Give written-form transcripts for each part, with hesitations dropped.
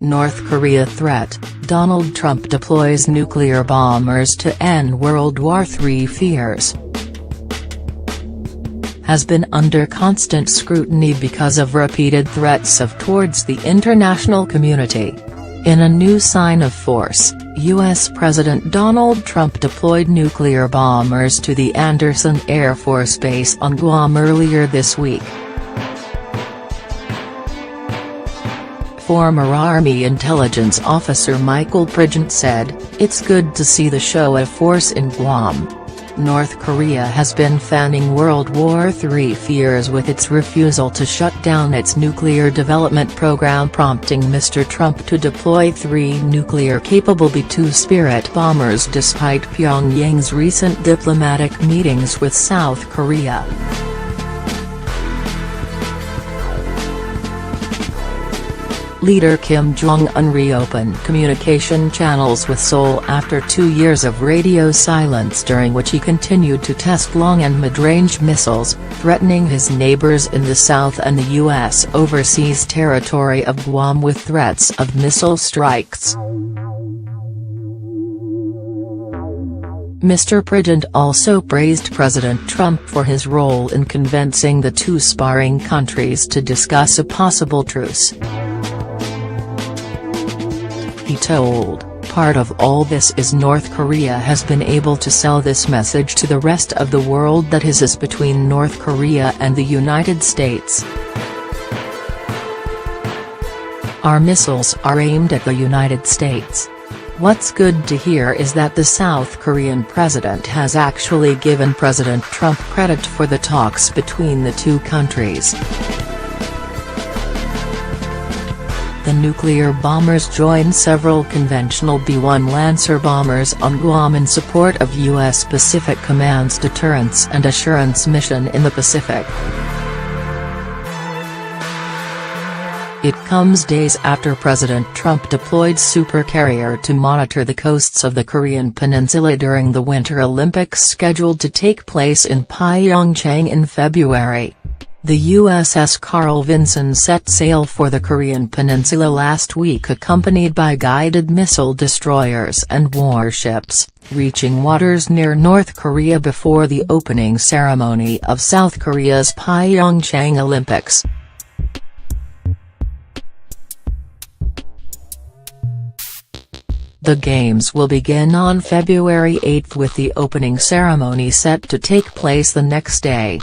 North Korea threat: Donald Trump deploys nuclear bombers to end World War III fears. Has been under constant scrutiny because of repeated threats towards the international community. In a new sign of force, U.S. President Donald Trump deployed nuclear bombers to the Andersen Air Force Base on Guam earlier this week. Former Army intelligence officer Michael Pridgen said, "It's good to see the show of force in Guam." North Korea has been fanning World War III fears with its refusal to shut down its nuclear development program, prompting Mr. Trump to deploy 3 nuclear-capable B-2 Spirit bombers despite Pyongyang's recent diplomatic meetings with South Korea. Leader Kim Jong-un reopened communication channels with Seoul after 2 years of radio silence, during which he continued to test long and mid-range missiles, threatening his neighbors in the south and the U.S. overseas territory of Guam with threats of missile strikes. Mr. Pridgen also praised President Trump for his role in convincing the two sparring countries to discuss a possible truce. He told, "Part of all this is North Korea has been able to sell this message to the rest of the world that is between North Korea and the United States. Our missiles are aimed at the United States." What's good to hear is that the South Korean president has actually given President Trump credit for the talks between the two countries. The nuclear bombers join several conventional B-1 Lancer bombers on Guam in support of U.S. Pacific Command's deterrence and assurance mission in the Pacific. It comes days after President Trump deployed supercarrier to monitor the coasts of the Korean peninsula during the Winter Olympics scheduled to take place in Pyeongchang in February. The USS Carl Vinson set sail for the Korean peninsula last week, accompanied by guided missile destroyers and warships, reaching waters near North Korea before the opening ceremony of South Korea's Pyeongchang Olympics. The Games will begin on February 8 with the opening ceremony set to take place the next day.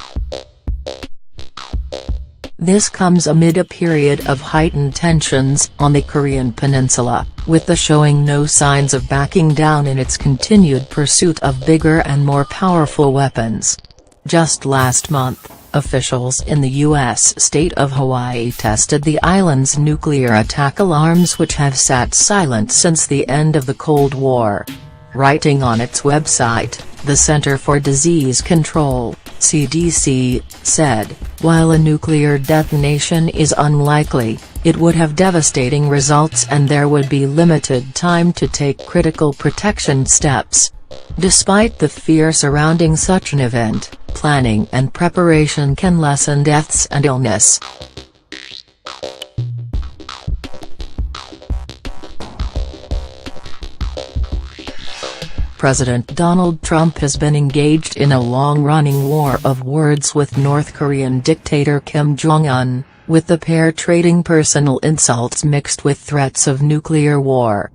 This comes amid a period of heightened tensions on the Korean peninsula, with the showing no signs of backing down in its continued pursuit of bigger and more powerful weapons. Just last month, officials in the U.S. state of Hawaii tested the island's nuclear attack alarms, which have sat silent since the end of the Cold War. Writing on its website, the Center for Disease Control, CDC, said, "While a nuclear detonation is unlikely, it would have devastating results and there would be limited time to take critical protection steps. Despite the fear surrounding such an event, planning and preparation can lessen deaths and illness." President Donald Trump has been engaged in a long-running war of words with North Korean dictator Kim Jong-un, with the pair trading personal insults mixed with threats of nuclear war.